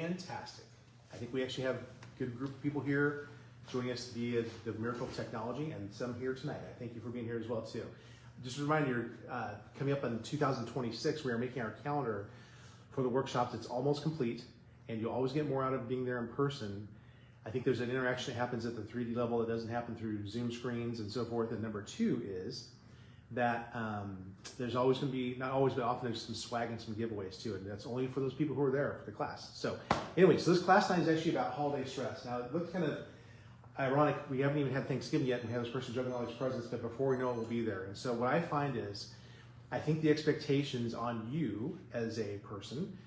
fantastic. I think we actually have a good group of people here joining us via the miracle of technology, and some here tonight. I thank you for being here as well too. Just a reminder, coming up in 2026, we are making our calendar for the workshops. It's almost complete, and you'll always get more out of being there in person. I think there's an interaction that happens at the 3D level that doesn't happen through Zoom screens and so forth. And number two is that there's always going to be, not always, but often there's some swag and some giveaways too. And that's only for those people who are there for the class. So anyway, so this class night is actually about holiday stress. Now it looks kind of ironic. We haven't even had Thanksgiving yet, and we have this person juggling all these presents, but before we know it, we'll be there. And so what I find is, I think the expectations on you as a person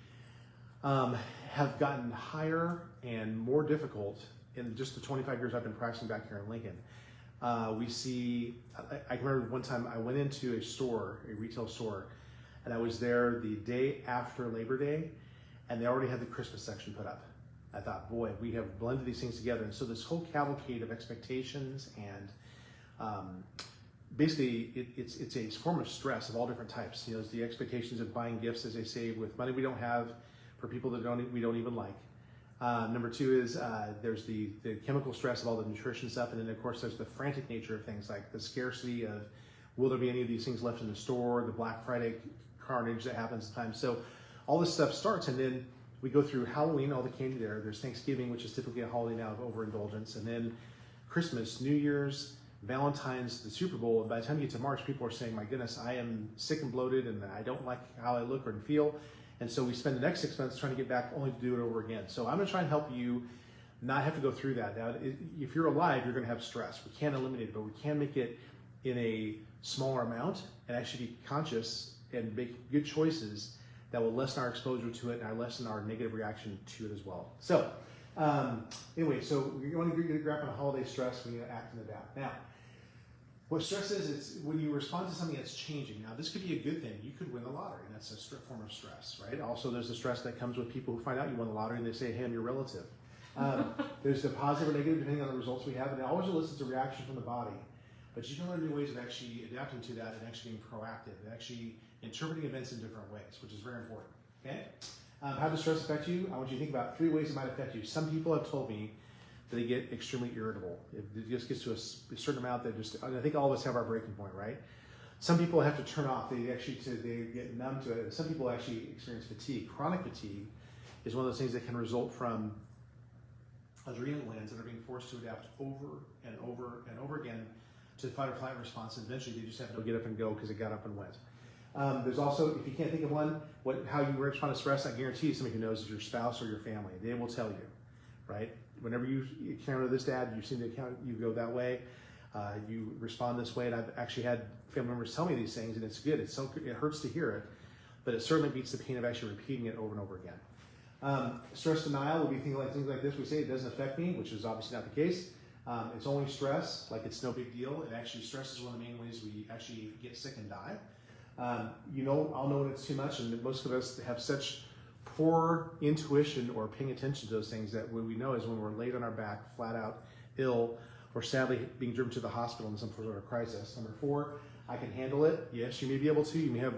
have gotten higher and more difficult in just the 25 years I've been practicing back here in Lincoln. We see, I can remember one time I went into a store, a retail store, and I was there the day after Labor Day, and they already had the Christmas section put up. I thought, boy, we have blended these things together. And so this whole cavalcade of expectations and basically it's a form of stress of all different types. You know, it's the expectations of buying gifts, as they say, with money we don't have, for people that we don't even like. Number two is there's the chemical stress of all the nutrition stuff, and then of course there's the frantic nature of things like the scarcity of, will there be any of these things left in the store, the Black Friday carnage that happens sometimes. So all this stuff starts, and then we go through Halloween, all the candy there. There's Thanksgiving, which is typically a holiday now of overindulgence, and then Christmas, New Year's, Valentine's, the Super Bowl. And by the time you get to March, people are saying, my goodness, I am sick and bloated, and I don't like how I look or feel. And so we spend the next 6 months trying to get back only to do it over again. So I'm gonna try and help you not have to go through that. Now, if you're alive, you're gonna have stress. We can't eliminate it, but we can make it in a smaller amount and actually be conscious and make good choices that will lessen our exposure to it and lessen our negative reaction to it as well. So anyway, so you want to get grab on holiday stress when you act and adapt. Now, what stress is, it's when you respond to something that's changing. Now, this could be a good thing. You could win the lottery, and that's a form of stress, right? Also, there's the stress that comes with people who find out you won the lottery and they say, hey, I'm your relative. There's the positive or negative depending on the results we have, and it always elicits a reaction from the body. But you can learn new ways of actually adapting to that and actually being proactive and actually interpreting events in different ways, which is very important, okay? How does stress affect you? I want you to think about 3 ways it might affect you. Some people have told me that they get extremely irritable. It just gets to a certain amount that just, I think all of us have our breaking point, right? Some people have to turn off. They get numb to it. Some people actually experience fatigue. Chronic fatigue is one of those things that can result from adrenal glands that are being forced to adapt over and over and over again to the fight or flight response, and eventually they just have to get up and go because it got up and went. There's also, if you can't think of one, how you respond to stress, I guarantee you somebody who knows is your spouse or your family. They will tell you, right? Whenever you encounter this, Dad, you seem to you go that way, you respond this way, and I've actually had family members tell me these things, and it's good. It hurts to hear it, but it certainly beats the pain of actually repeating it over and over again. Stress denial will be things like this. We say it doesn't affect me, which is obviously not the case. It's only stress, like it's no big deal. And actually, stress is one of the main ways we actually get sick and die. I'll know when it's too much, and most of us have such poor intuition or paying attention to those things that what we know is when we're laid on our back, flat out ill, or sadly being driven to the hospital in some sort of crisis. Number 4, I can handle it. Yes, you may be able to. You may have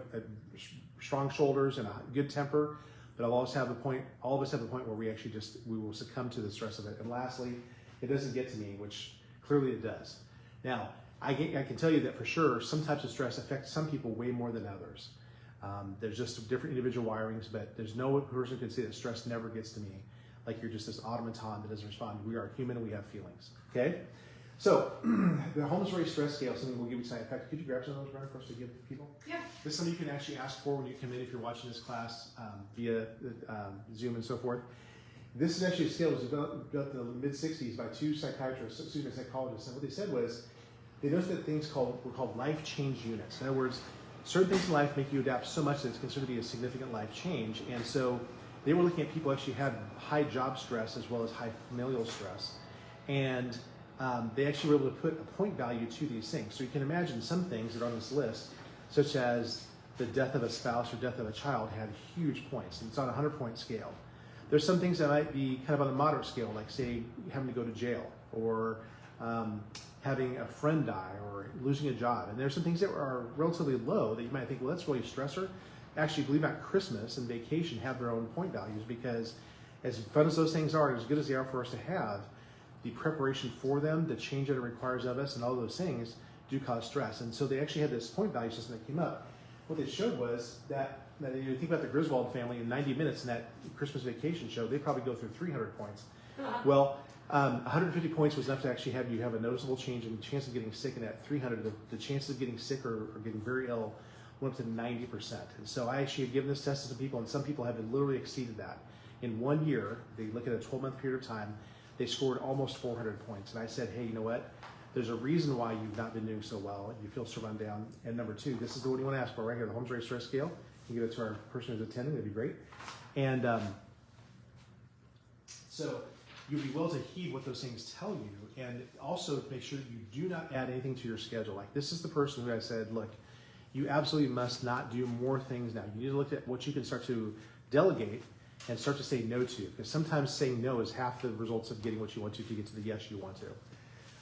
strong shoulders and a good temper, but all of us have a point where we will succumb to the stress of it. And lastly, it doesn't get to me, which clearly it does. Now, I can tell you that for sure, some types of stress affect some people way more than others. There's just different individual wirings, but there's no person who can say that stress never gets to me, like you're just this automaton that doesn't respond. We are human and we have feelings, okay? So, the Holmes Race Stress Scale, something we'll give you tonight. In fact, could you grab some of those, Brian, for us to give people? Yeah. This is something you can actually ask for when you come in if you're watching this class via Zoom and so forth. This is actually a scale that was developed in the mid-60s by 2 psychologists, and what they said was, they noticed that things were called life change units. In other words, certain things in life make you adapt so much that it's considered to be a significant life change. And so they were looking at people who actually had high job stress as well as high familial stress. And they actually were able to put a point value to these things. So you can imagine some things that are on this list, such as the death of a spouse or death of a child, had huge points. And it's on a 100-point scale. There's some things that might be kind of on a moderate scale, like say having to go to jail, or having a friend die, or losing a job. And there's some things that are relatively low that you might think, well, that's really a stressor. Actually, believe it or not, Christmas and vacation have their own point values, because as fun as those things are, as good as they are for us to have, the preparation for them, the change that it requires of us, and all those things do cause stress. And so they actually had this point value system that came up. What they showed was that you think about the Griswold family in 90 minutes in that Christmas Vacation show, they probably go through 300 points. Well, 150 points was enough to actually have you have a noticeable change in the chance of getting sick. And at 300, the chances of getting sick or getting very ill went up to 90%. And so I actually have given this test to some people, and some people have literally exceeded that. In 1 year, they look at a 12-month period of time, they scored almost 400 points. And I said, hey, you know what? There's a reason why you've not been doing so well. You feel so run down. And number two, this is the one you want to ask for right here, the Holmes Race Stress Scale. You can give it to our person who's attending. That'd be great. And so you'll be well to heed what those things tell you, and also make sure that you do not add anything to your schedule. Like, this is the person who I said, look, you absolutely must not do more things now. You need to look at what you can start to delegate and start to say no to, because sometimes saying no is half the results of getting what you want to get to the yes you want to.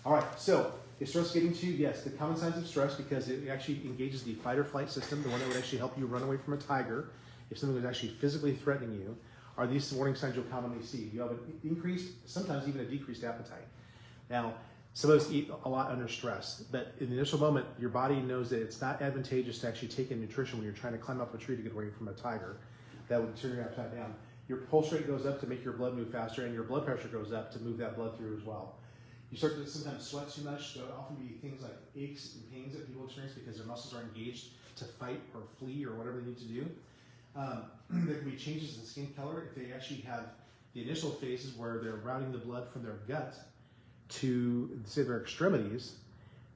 All right, so is stress getting to you? Yes, the common signs of stress, because it actually engages the fight or flight system, the one that would actually help you run away from a tiger if something was actually physically threatening you, are these warning signs you'll commonly see. You have an increased, sometimes even a decreased appetite. Now, some of us eat a lot under stress, but in the initial moment, your body knows that it's not advantageous to actually take in nutrition when you're trying to climb up a tree to get away from a tiger. That would turn your appetite down. Your pulse rate goes up to make your blood move faster, and your blood pressure goes up to move that blood through as well. You start to sometimes sweat too much. There will often be things like aches and pains that people experience because their muscles are engaged to fight or flee or whatever they need to do. There can be changes in skin color if they actually have the initial phases where they're routing the blood from their gut to, say, their extremities.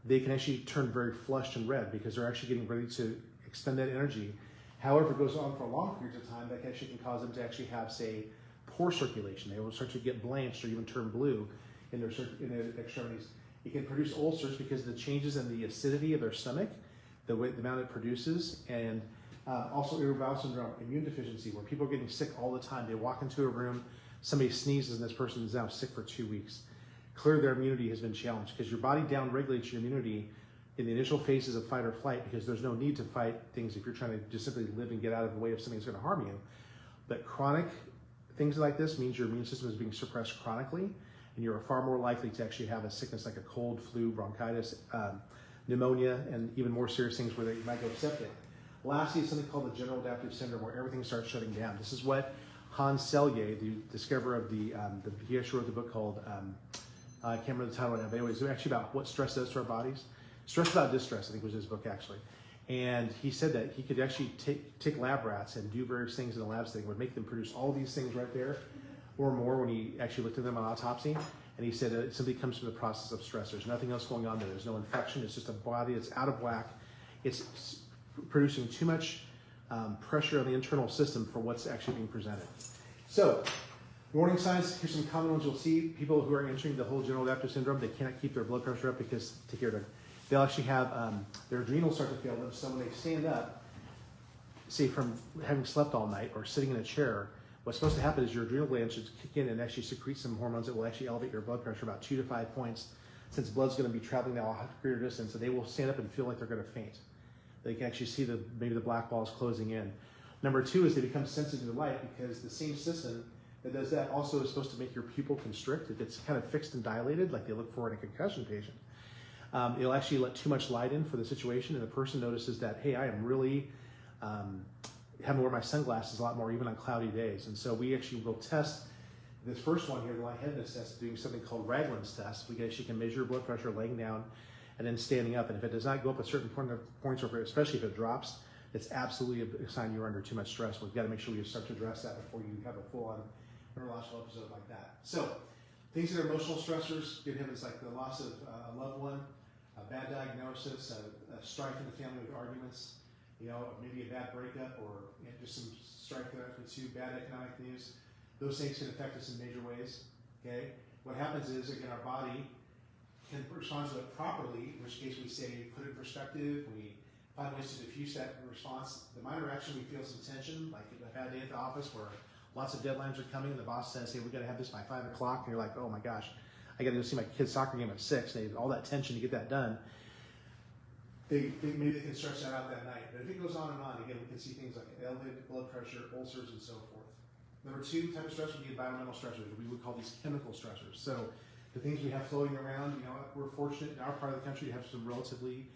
They can actually turn very flushed and red because they're actually getting ready to expend that energy. However, if it goes on for long periods of time, that actually can cause them to actually have, say, poor circulation. They will start to get blanched or even turn blue in their extremities. It can produce ulcers because of the changes in the acidity of their stomach, the amount it produces, and also irritable bowel syndrome, immune deficiency, where people are getting sick all the time. They walk into a room, somebody sneezes, and this person is now sick for 2 weeks. Clearly, their immunity has been challenged because your body down-regulates your immunity in the initial phases of fight or flight, because there's no need to fight things if you're trying to just simply live and get out of the way of something that's going to harm you. But chronic things like this means your immune system is being suppressed chronically, and you're far more likely to actually have a sickness like a cold, flu, bronchitis, pneumonia, and even more serious things where you might go septic. Lastly, is something called the general adaptive syndrome, where everything starts shutting down. This is what Hans Selye, the discoverer of he actually wrote the book called, I can't remember the title right now, but anyways, it's actually about what stress does to our bodies. Stress Without Distress, I think, was his book, actually. And he said that he could actually take lab rats and do various things in the labs that would make them produce all these things right there, or more, when he actually looked at them on autopsy. And he said it simply comes from the process of stress. There's nothing else going on there. There's no infection. It's just a body that's out of whack. It's producing too much pressure on the internal system for what's actually being presented. So, warning signs, here's some common ones you'll see. People who are entering the whole general adaptive syndrome, they cannot keep their blood pressure up because, take care of it, they'll actually have their adrenals start to fail them. So when they stand up, say from having slept all night or sitting in a chair, what's supposed to happen is your adrenal glands should kick in and actually secrete some hormones that will actually elevate your blood pressure about 2 to 5 points, since blood's going to be traveling now a greater distance, so they will stand up and feel like they're going to faint. They can actually see maybe the black balls closing in. Number two is they become sensitive to light, because the same system that does that also is supposed to make your pupil constrict. If it's kind of fixed and dilated, like they look for in a concussion patient, it'll actually let too much light in for the situation, and the person notices that, hey, I am really having to wear my sunglasses a lot more, even on cloudy days. And so we actually will test this first one here, the lightheadedness test, doing something called Ragland's test. We actually can measure your blood pressure laying down and then standing up. And if it does not go up at certain points, or especially if it drops, it's absolutely a sign you're under too much stress. We've got to make sure we start to address that before you have a full-on neurological episode like that. So, things that are emotional stressors, good heavens, like the loss of a loved one, a bad diagnosis, a strife in the family with arguments, maybe a bad breakup, or just some strife to bad economic news. Those things can affect us in major ways. Okay, what happens is, again, our body can respond to it properly, in which case we say, put it in perspective, we find ways to diffuse that response. The minor action, we feel some tension, like a bad day at the office where lots of deadlines are coming, and the boss says, hey, we got to have this by 5 o'clock, and you're like, oh my gosh, I got to go see my kid's soccer game at 6. They have all that tension to get that done. Maybe they can stretch that out that night. But if it goes on and on, again, we can see things like elevated blood pressure, ulcers, and so forth. Number two type of stressor would be environmental stressors. We would call these chemical stressors. So the things we have floating around, we're fortunate in our part of the country to have some relatively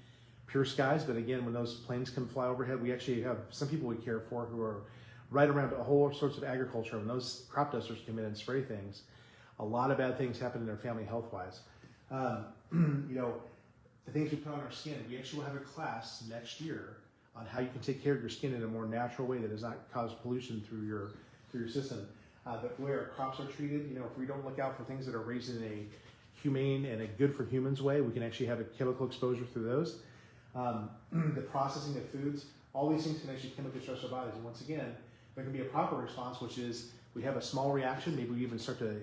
pure skies, but again, when those planes come fly overhead, we actually have some people we care for who are right around a whole sorts of agriculture. When those crop dusters come in and spray things, a lot of bad things happen in their family health-wise. The things we put on our skin, we actually will have a class next year on how you can take care of your skin in a more natural way that does not cause pollution through your system. The way our crops are treated, if we don't look out for things that are raised in a humane and a good for humans way, we can actually have a chemical exposure through those. The processing of foods, all these things can actually chemically stress our bodies. And once again, there can be a proper response, which is we have a small reaction. Maybe we even start to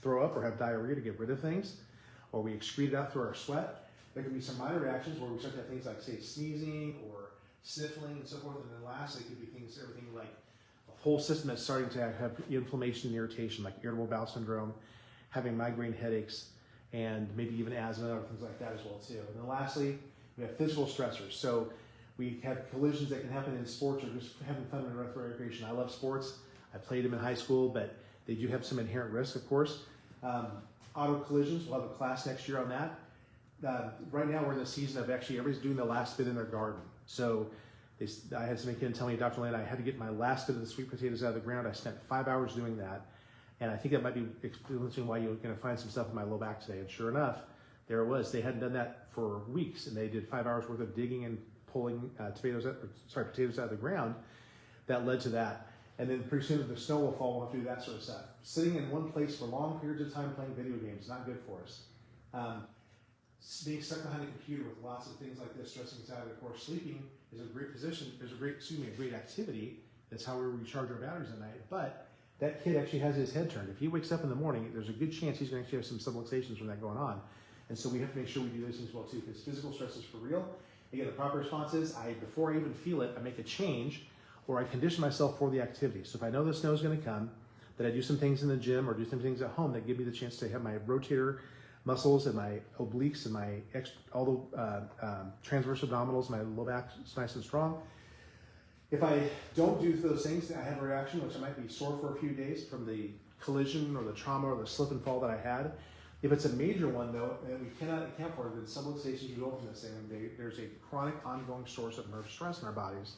throw up or have diarrhea to get rid of things, or we excrete it out through our sweat. There can be some minor reactions where we start to have things like, say, sneezing or sniffling and so forth. And then lastly, it could be everything like a whole system that's starting to have inflammation and irritation, like irritable bowel syndrome, having migraine headaches, and maybe even asthma or things like that as well too. And then lastly, we have physical stressors. So we have collisions that can happen in sports or just having fun in recreation. I love sports. I played them in high school, but they do have some inherent risk, of course. Auto collisions, we'll have a class next year on that. Right now we're in the season of actually everybody's doing the last bit in their garden. So I had some kid tell me, Dr. Land, I had to get my last bit of the sweet potatoes out of the ground. I spent 5 hours doing that. And I think that might be influencing why you're going to find some stuff in my low back today. And sure enough, there it was. They hadn't done that for weeks, and they did 5 hours worth of digging and pulling potatoes out of the ground. That led to that. And then pretty soon the snow will fall, we'll have to do that sort of stuff. Sitting in one place for long periods of time playing video games is not good for us. Being stuck behind a computer with lots of things like this stressing us out. Of course, sleeping is a great position. There's a great activity. That's how we recharge our batteries at night. But that kid actually has his head turned. If he wakes up in the morning, there's a good chance he's going to actually have some subluxations from that going on. And so we have to make sure we do those things well too, because physical stress is for real. Again, the proper response is before I even feel it, I make a change, or I condition myself for the activity. So if I know the snow is going to come, that I do some things in the gym or do some things at home that give me the chance to have my rotator muscles and my obliques and all the transverse abdominals, my low back is nice and strong. If I don't do those things, I have a reaction, which I might be sore for a few days from the collision or the trauma or the slip and fall that I had. If it's a major one, though, and we cannot account for it, then subluxations result from this thing. There's a chronic, ongoing source of nerve stress in our bodies,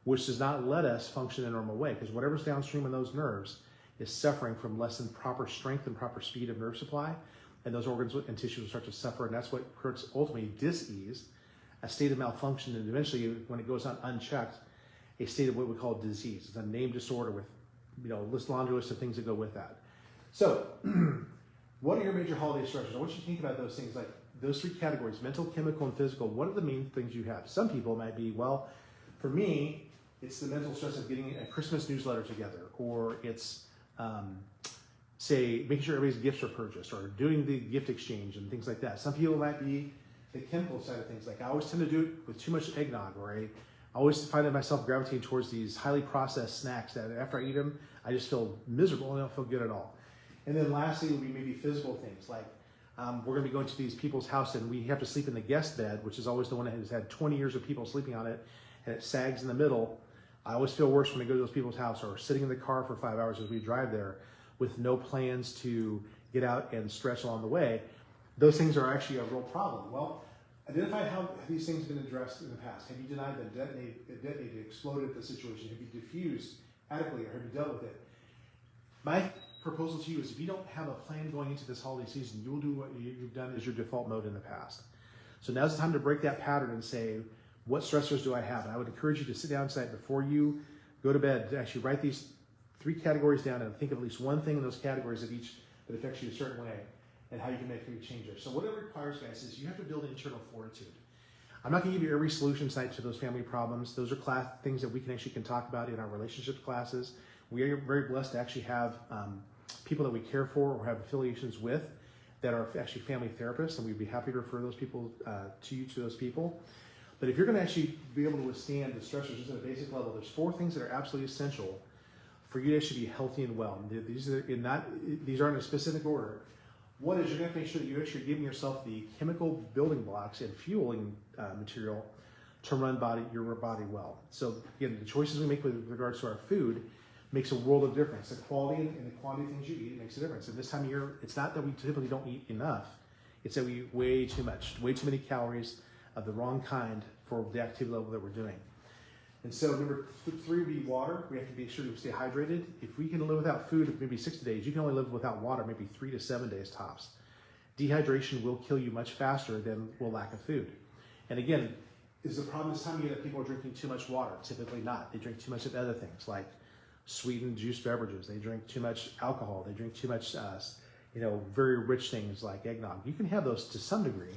which does not let us function in a normal way, because whatever's downstream in those nerves is suffering from less than proper strength and proper speed of nerve supply, and those organs and tissues will start to suffer, and that's what creates ultimately dis-ease, a state of malfunction, and eventually, when it goes on unchecked, a state of what we call disease. It's a named disorder with, laundry list of things that go with that. So, what are your major holiday stressors? I want you to think about those things, like those three categories: mental, chemical, and physical. What are the main things you have? Some people might be, well, for me, it's the mental stress of getting a Christmas newsletter together, or it's, say, making sure everybody's gifts are purchased, or doing the gift exchange and things like that. Some people might be the chemical side of things. Like I always tend to do it with too much eggnog, or I always find myself gravitating towards these highly processed snacks that after I eat them, I just feel miserable and I don't feel good at all. And then lastly would be maybe physical things, like we're going to be going to these people's house and we have to sleep in the guest bed, which is always the one that has had 20 years of people sleeping on it, and it sags in the middle. I always feel worse when I go to those people's house, or sitting in the car for 5 hours as we drive there with no plans to get out and stretch along the way. Those things are actually a real problem. Well, identify how these things have been addressed in the past. Have you denied that detonated, exploded the situation? Have you diffused adequately, or have you dealt with it? My proposal to you is, if you don't have a plan going into this holiday season, you'll do what you've done as your default mode in the past. So now's the time to break that pattern and say, what stressors do I have? And I would encourage you to sit down tonight before you go to bed to actually write these three categories down and think of at least one thing in those categories that affects you a certain way, and how you can make a change there. So what it requires, guys, is you have to build internal fortitude. I'm not going to give you every solution tonight to those family problems. Those are things that we can talk about in our relationships classes. We are very blessed to actually have people that we care for or have affiliations with that are actually family therapists, and we'd be happy to refer those people to those people. But if you're going to actually be able to withstand the stressors just at a basic level, there's 4 things that are absolutely essential for you to actually be healthy and well. These aren't in a specific order. One is, you're going to make sure that you're actually giving yourself the chemical building blocks and fueling material to run your body well. So again, the choices we make with regards to our food, makes a world of difference. The quality and the quantity of things you eat makes a difference. And this time of year, it's not that we typically don't eat enough. It's that we eat way too much, way too many calories of the wrong kind for the activity level that we're doing. And so number 3 would be water. We have to be sure to stay hydrated. If we can live without food maybe 60 days, you can only live without water maybe 3 to 7 days tops. Dehydration will kill you much faster than will lack of food. And again, is the problem this time of year that people are drinking too much water? Typically not. They drink too much of other things like sweetened juice beverages. They drink too much alcohol. They drink too much, very rich things like eggnog. You can have those to some degree,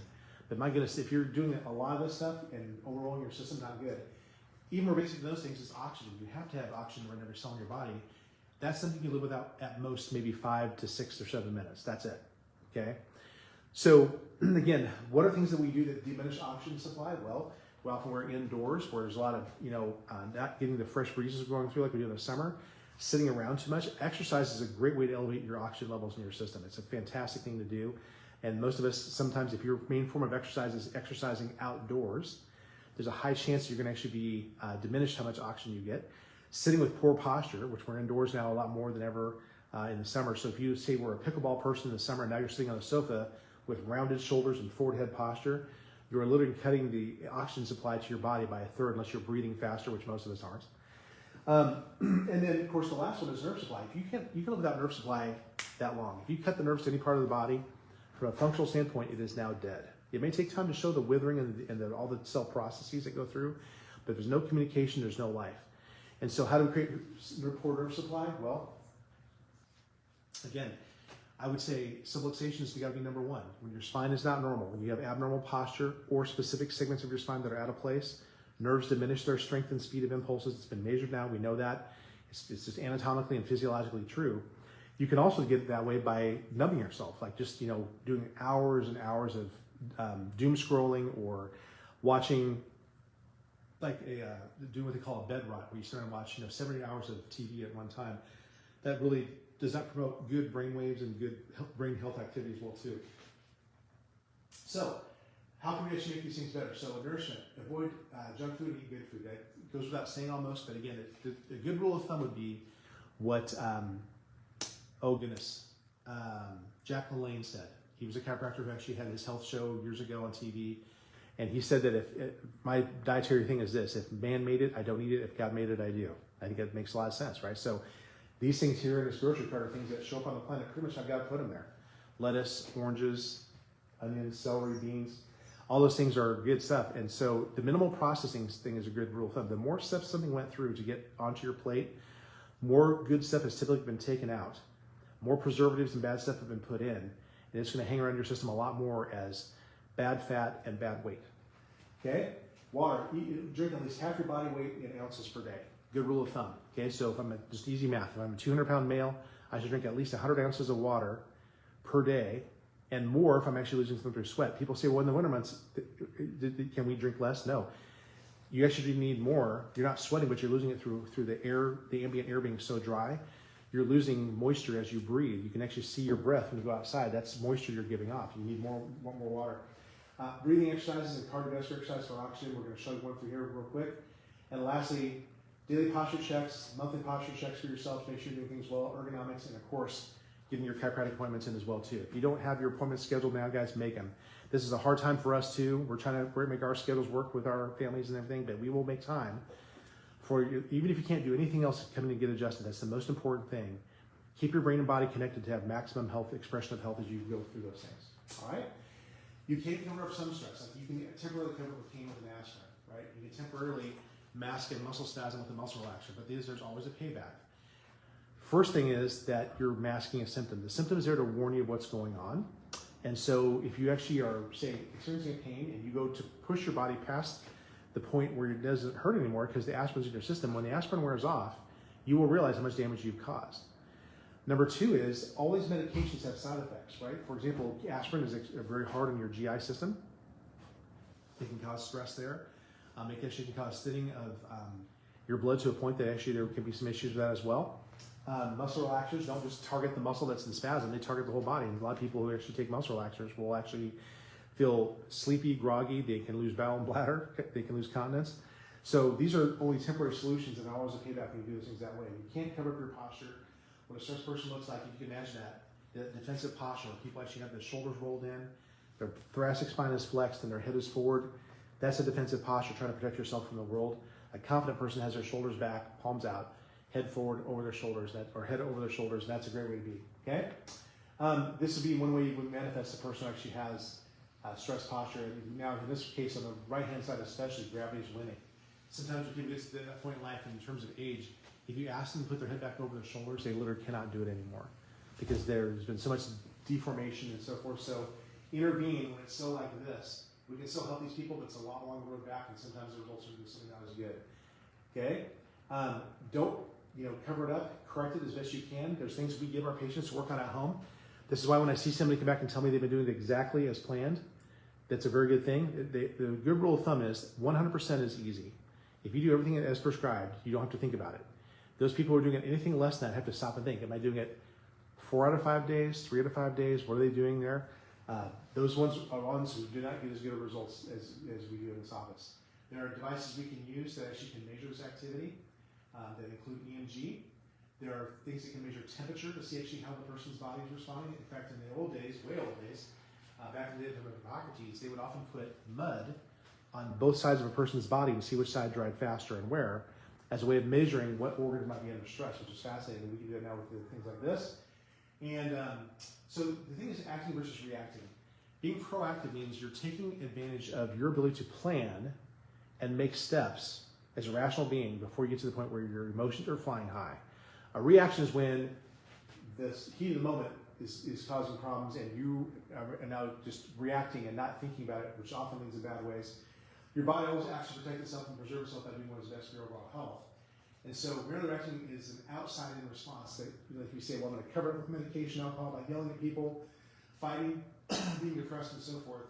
but my goodness, if you're doing a lot of this stuff and overrolling your system, not good. Even more basic than those things is oxygen. You have to have oxygen right every cell in your body. That's something you live without at most maybe 5 to 6 or 7 minutes. That's it. Okay. So again, what are things that we do that diminish oxygen supply? Well, often we're indoors where there's a lot of, not getting the fresh breezes going through like we do in the summer, sitting around too much. Exercise is a great way to elevate your oxygen levels in your system. It's a fantastic thing to do. And most of us, sometimes if your main form of exercise is exercising outdoors, there's a high chance you're going to actually be diminished how much oxygen you get. Sitting with poor posture, which we're indoors now a lot more than ever in the summer. So if you say we're a pickleball person in the summer and now you're sitting on a sofa with rounded shoulders and forward head posture, you're literally cutting the oxygen supply to your body by 1/3 unless you're breathing faster, which most of us aren't. And then, of course, the last one is nerve supply. If you can live without nerve supply that long. If you cut the nerves to any part of the body, from a functional standpoint, it is now dead. It may take time to show the withering and all the cell processes that go through, but if there's no communication, there's no life. And so how do we create poor nerve supply? Well, again, I would say subluxation has got to be number 1. When your spine is not normal, when you have abnormal posture or specific segments of your spine that are out of place, nerves diminish their strength and speed of impulses. It's been measured now. We know that. It's just anatomically and physiologically true. You can also get that way by numbing yourself, like just, doing hours and hours of doom scrolling or watching doing what they call a bed rot, where you sit and watch 70 hours of TV at one time. That really does not promote good brain waves and good brain health activity as well too. So how can we actually make these things better? So nourishment, avoid junk food and eat good food. That goes without saying almost, but again, a good rule of thumb would be what, Jack LaLanne said. He was a chiropractor who actually had his health show years ago on TV. And he said that if my dietary thing is this: if man made it, I don't eat it. If God made it, I do. I think that makes a lot of sense, right? So these things here in this grocery cart are things that show up on the planet. Pretty much I've got to put them there. Lettuce, oranges, onions, celery, beans. All those things are good stuff. And so the minimal processing thing is a good rule of thumb. The more steps something went through to get onto your plate, more good stuff has typically been taken out. More preservatives and bad stuff have been put in. And it's going to hang around your system a lot more as bad fat and bad weight. Okay? Water. Drink at least half your body weight in ounces per day. Good rule of thumb. Okay? So if just easy math, if I'm a 200-pound male, I should drink at least 100 ounces of water per day, and more if I'm actually losing something through sweat. People say, well, in the winter months, can we drink less? No. You actually need more. You're not sweating, but you're losing it through the air, the ambient air being so dry. You're losing moisture as you breathe. You can actually see your breath when you go outside. That's moisture you're giving off. You need more water. Breathing exercises and cardiovascular exercise for oxygen. We're going to show you one through here real quick. And lastly, daily posture checks, monthly posture checks for yourself to make sure you're doing things well, ergonomics, and of course, getting your chiropractic appointments in as well too. If you don't have your appointments scheduled now, guys, make them. This is a hard time for us too. We're trying to make our schedules work with our families and everything, but we will make time for you. Even if you can't do anything else, come in and get adjusted. That's the most important thing. Keep your brain and body connected to have maximum health, expression of health as you go through those things. All right? You can cover up some stress. Like you can temporarily cover up pain with an aspirin, right? You can temporarily mask a muscle spasm with a muscle relaxer, but there's always a payback. First thing is that you're masking a symptom. The symptom is there to warn you of what's going on. And so if you actually are, say, experiencing a pain and you go to push your body past the point where it doesn't hurt anymore because the aspirin's in your system, when the aspirin wears off, you will realize how much damage you've caused. Number 2 is all these medications have side effects, right? For example, aspirin is very hard on your GI system. It can cause stress there. It actually can cause thinning of your blood to a point that actually there can be some issues with that as well. Muscle relaxers don't just target the muscle that's in spasm, they target the whole body. And a lot of people who actually take muscle relaxers will actually feel sleepy, groggy, they can lose bowel and bladder, they can lose continence. So these are only temporary solutions, and always a payback when you do things that way. You can't cover up your posture. What a stressed person looks like, if you can imagine that, the defensive posture, where people actually have their shoulders rolled in, their thoracic spine is flexed, and their head is forward. That's a defensive posture, trying to protect yourself from the world. A confident person has their shoulders back, palms out, head forward over their shoulders, or head over their shoulders, and that's a great way to be, okay? This would be one way you would manifest the person who actually has stress posture. And now, in this case, on the right-hand side especially, gravity is winning. Sometimes when people get to that point in life, in terms of age, if you ask them to put their head back over their shoulders, they literally cannot do it anymore because there's been so much deformation and so forth. So intervene when it's still like this. We can still help these people, but it's a lot longer road back, and sometimes the results are just not as good. Okay? Don't cover it up. Correct it as best you can. There's things we give our patients to work on at home. This is why when I see somebody come back and tell me they've been doing it exactly as planned, that's a very good thing. The good rule of thumb is 100% is easy. If you do everything as prescribed, you don't have to think about it. Those people who are doing it anything less than that have to stop and think, am I doing it 4 out of 5 days, 3 out of 5 days? What are they doing there? Those ones are ones who do not get as good of results as we do in this office. There are devices we can use that actually can measure this activity that include EMG. There are things that can measure temperature to see actually how the person's body is responding. In fact, in the old days, way old days, back in the day of Hippocrates, they would often put mud on both sides of a person's body to see which side dried faster and where, as a way of measuring what organs might be under stress, which is fascinating. We can do that now with things like this. And so the thing is acting versus reacting. Being proactive means you're taking advantage of your ability to plan and make steps as a rational being before you get to the point where your emotions are flying high. A reaction is when this heat of the moment is causing problems and you are now just reacting and not thinking about it, which often leads in bad ways. Your body always acts to protect itself and preserve itself by doing what is best for your overall health. And so reactive reacting is an outside-in response that, like we say, well, I'm going to cover it with medication, alcohol, by yelling at people, fighting, being depressed, and so forth,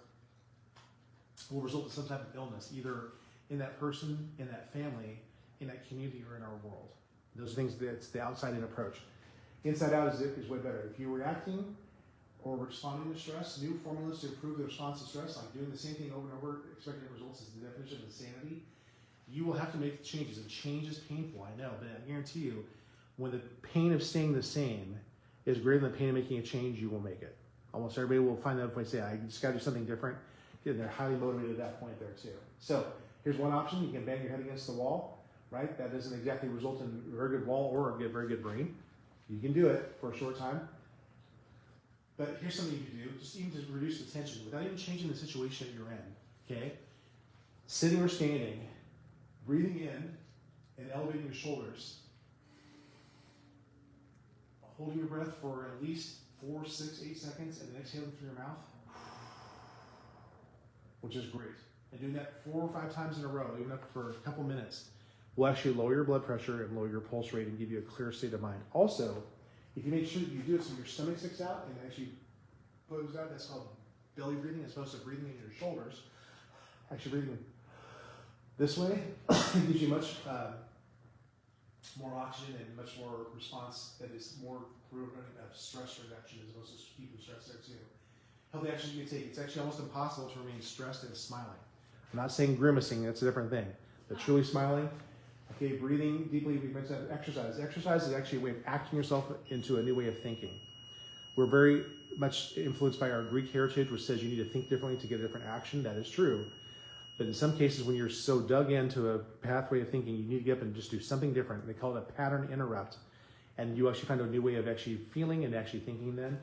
will result in some type of illness, either in that person, in that family, in that community, or in our world. Those are things that's the outside-in approach. Inside out is way better. If you're reacting or responding to stress, new formulas to improve the response to stress, like doing the same thing over and over, expecting results is the definition of insanity. You will have to make changes, and change is painful, I know, but I guarantee you, when the pain of staying the same is greater than the pain of making a change, you will make it. Almost everybody will find out if I say, I just got to do something different, and they're highly motivated at that point there too. So here's one option. You can bang your head against the wall, right? That doesn't exactly result in a very good wall or a very good brain. You can do it for a short time. But here's something you can do, just even to reduce the tension, without even changing the situation that you're in, okay? Sitting or standing, breathing in and elevating your shoulders. Holding your breath for at least 4, 6, 8 seconds and then exhaling through your mouth, which is great. And doing that 4 or 5 times in a row, even up for a couple minutes, will actually lower your blood pressure and lower your pulse rate and give you a clear state of mind. Also, if you make sure that you do it so your stomach sticks out and actually pulls out, that's called belly breathing as opposed to breathing in your shoulders. Actually breathing this way gives you much more oxygen and much more response that is more of stress reduction as opposed to keeping stress there too. Healthy action you can take. It's actually almost impossible to remain stressed and smiling. I'm not saying grimacing, that's a different thing. But truly smiling, okay, breathing deeply, we mentioned exercise. Exercise is actually a way of acting yourself into a new way of thinking. We're very much influenced by our Greek heritage, which says you need to think differently to get a different action. That is true. But in some cases, when you're so dug into a pathway of thinking, you need to get up and just do something different. They call it a pattern interrupt. And you actually find a new way of actually feeling and actually thinking then.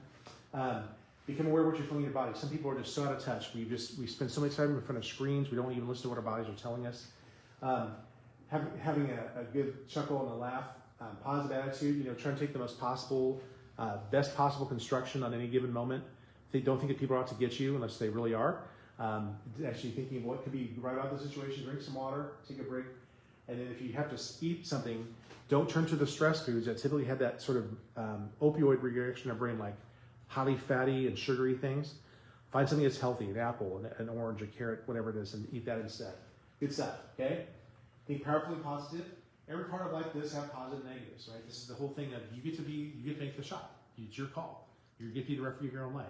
Become aware of what you're feeling in your body. Some people are just so out of touch. We spend so much time in front of screens, we don't even listen to what our bodies are telling us. Having a good chuckle and a laugh, positive attitude, trying to take the most possible, best possible construction on any given moment. Don't think that people are out to get you unless they really are. Actually thinking of what could be right about the situation, drink some water, take a break. And then if you have to eat something, don't turn to the stress foods that typically have that sort of opioid reaction in our brain, like highly fatty and sugary things. Find something that's healthy, an apple, an orange, a carrot, whatever it is, and eat that instead. Good stuff, okay? Think powerfully positive. Every part of life does have positive and negatives, right? This is the whole thing of you get to make the shot. It's your call. You get to be the referee of your own life.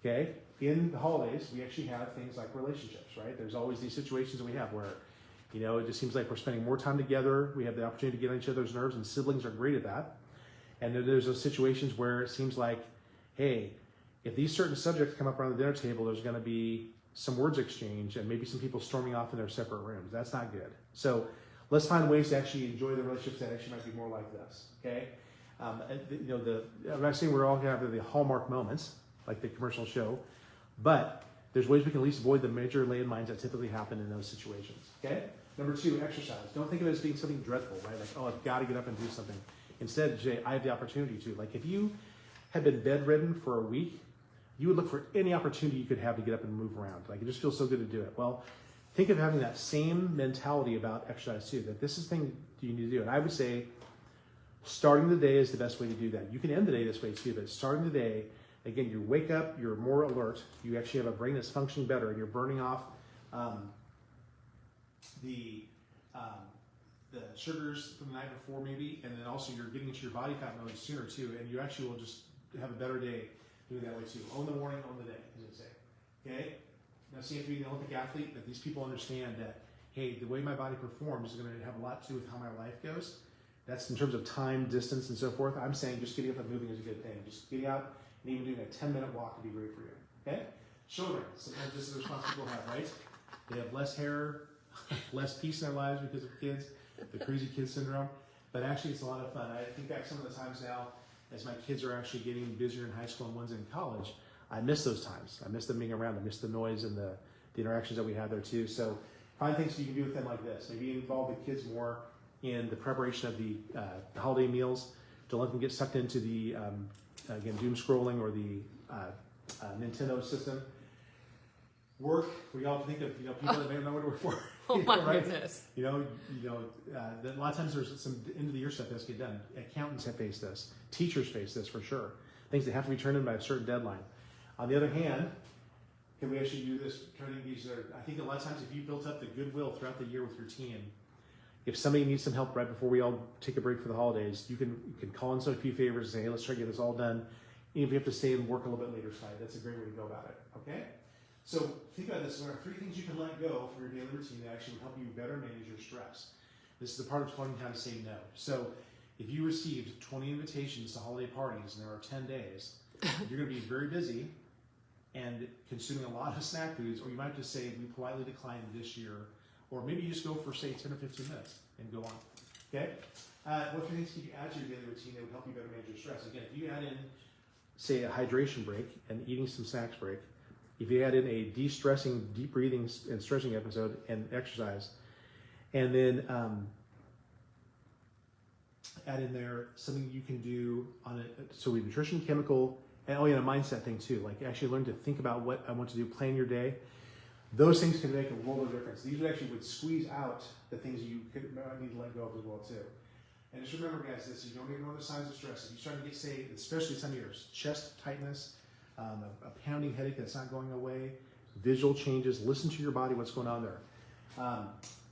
Okay? In the holidays, we actually have things like relationships, right? There's always these situations that we have where, You know, it just seems like we're spending more time together. We have the opportunity to get on each other's nerves, and siblings are great at that. And then there's those situations where it seems like, hey, if these certain subjects come up around the dinner table, there's going to be some words exchange and maybe some people storming off in their separate rooms. That's not good. So let's find ways to actually enjoy the relationships that actually might be more like this. Okay, you know, I'm not saying we're all going to have the hallmark moments like the commercial show, but there's ways we can at least avoid the major landmines that typically happen in those situations. Okay. Number 2, exercise. Don't think of it as being something dreadful, right? Like, oh, I've got to get up and do something. Instead, Jay, I have the opportunity to. Like, if you had been bedridden for a week, you would look for any opportunity you could have to get up and move around. Like, it just feels so good to do it. Well, think of having that same mentality about exercise too, that this is the thing you need to do. And I would say starting the day is the best way to do that. You can end the day this way too, but starting the day, again, you wake up, you're more alert, you actually have a brain that's functioning better, and you're burning off the sugars from the night before maybe, and then also you're getting into your body fat mode sooner too, and you actually will just have a better day doing it that way too. Own the morning, own the day, as they say. Okay? Now, see, if you're an Olympic athlete, that these people understand that, hey, the way my body performs is going to have a lot to do with how my life goes. That's in terms of time, distance, and so forth. I'm saying just getting up and moving is a good thing. Just getting out and even doing a 10-minute walk would be great for you. Okay? Children, sometimes this is the response people have, right? They have less hair, less peace in their lives because of kids, the crazy kid syndrome. But actually, it's a lot of fun. I think back some of the times now, as my kids are actually getting busier in high school and one's in college, I miss those times. I miss them being around. I miss the noise and the interactions that we have there too. So find things you can do with them like this. Maybe involve the kids more in the preparation of the holiday meals. Don't let them get sucked into the, again, doom scrolling or the Nintendo system. Work, we all think of, people that may not know what to work for. Oh my right? goodness. A lot of times there's some end of the year stuff that has to get done. Accountants have faced this. Teachers face this for sure. Things that have to be turned in by a certain deadline. On the other hand, can we actually do this, try to engage there? I think a lot of times if you built up the goodwill throughout the year with your team, if somebody needs some help right before we all take a break for the holidays, you can call in some few favors and say, hey, let's try to get this all done. Even if you have to stay and work a little bit later tonight, that's a great way to go about it, okay? So think about this. There are 3 things you can let go from your daily routine that actually will help you better manage your stress. This is the part of learning how to say no. So if you received 20 invitations to holiday parties and there are 10 days, you're going to be very busy and consuming a lot of snack foods, or you might just say, we politely decline this year, or maybe you just go for, say, 10 or 15 minutes and go on, okay? What 3 things can you add to your daily routine that would help you better manage your stress? Again, if you add in, say, a hydration break and eating some snacks break, if you add in a de-stressing, deep breathing and stretching episode and exercise, and then add in there something you can do on so we have nutrition, chemical, and a mindset thing too. Like actually learn to think about what I want to do, plan your day. Those things can make a world of difference. These would squeeze out the things you might need to let go of as well too. And just remember, guys, this: you don't ignore the signs of stress. If you start to get, say, especially some of your chest tightness, a pounding headache that's not going away, visual changes, listen to your body, what's going on there.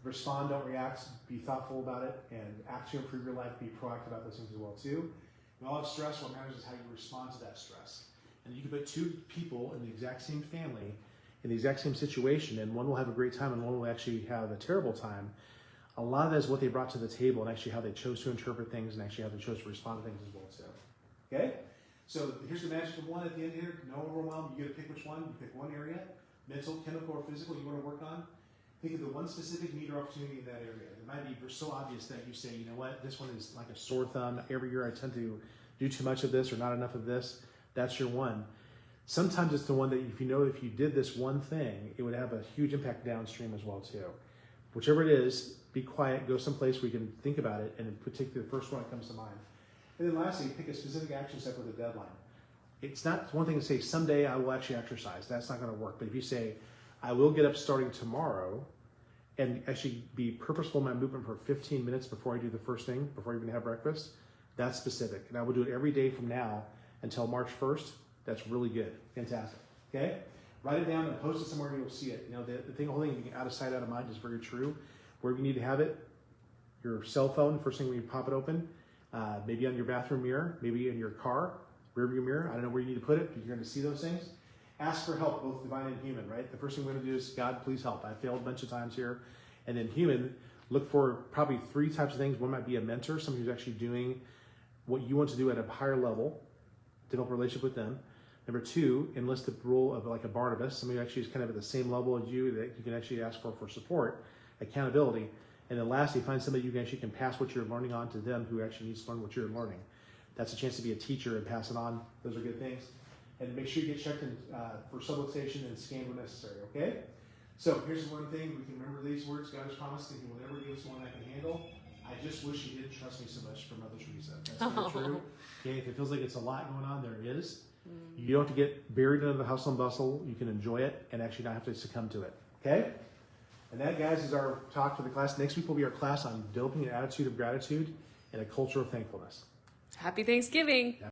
Respond, don't react, be thoughtful about it, and act to improve your life, be proactive about those things as well too. We all have stress. What matters is how you respond to that stress. And you can put 2 people in the exact same family, in the exact same situation, and one will have a great time and one will actually have a terrible time. A lot of that is what they brought to the table and actually how they chose to interpret things and actually how they chose to respond to things as well too. Okay? So here's the magic of 1 at the end here. No overwhelm. You get to pick which one. You pick one area, mental, chemical, or physical, you want to work on. Think of the one specific need or opportunity in that area. It might be so obvious that you say, you know what, this one is like a sore thumb. Every year I tend to do too much of this or not enough of this. That's your one. Sometimes it's the one that if you did this one thing, it would have a huge impact downstream as well too. Whichever it is, be quiet, go someplace where you can think about it, and particularly the first one that comes to mind. And then lastly, pick a specific action step with a deadline. It's not one thing to say, someday I will actually exercise. That's not going to work. But if you say, I will get up starting tomorrow and actually be purposeful in my movement for 15 minutes before I do the first thing, before I even have breakfast, that's specific. And I will do it every day from now until March 1st. That's really good. Fantastic. Okay? Write it down and post it somewhere and you'll see it. The whole thing being out of sight, out of mind is very true. Where you need to have it, your cell phone, first thing when you pop it open, maybe on your bathroom mirror, maybe in your car, rearview mirror. I don't know where you need to put it, but you're going to see those things. Ask for help, both divine and human, right? The first thing we're going to do is, God, please help. I failed a bunch of times here, And then human, look for probably 3 types of things. One might be a mentor, somebody who's actually doing what you want to do at a higher level, develop a relationship with them. Number 2, enlist the role of like a Barnabas, somebody who actually is kind of at the same level as you that you can actually ask for support, accountability. And then lastly, find somebody you can actually pass what you're learning on to them who actually needs to learn what you're learning. That's a chance to be a teacher and pass it on. Those are good things. And make sure you get checked in for subluxation and scanned when necessary, okay? So here's one thing, we can remember these words. God has promised that He will never give us one that can handle. I just wish He didn't trust me so much for Mother Teresa. That's not true. Okay, if it feels like it's a lot going on, there is. You don't have to get buried into the hustle and bustle. You can enjoy it and actually not have to succumb to it, okay? And that, guys, is our talk for the class. Next week will be our class on developing an attitude of gratitude and a culture of thankfulness. Happy Thanksgiving.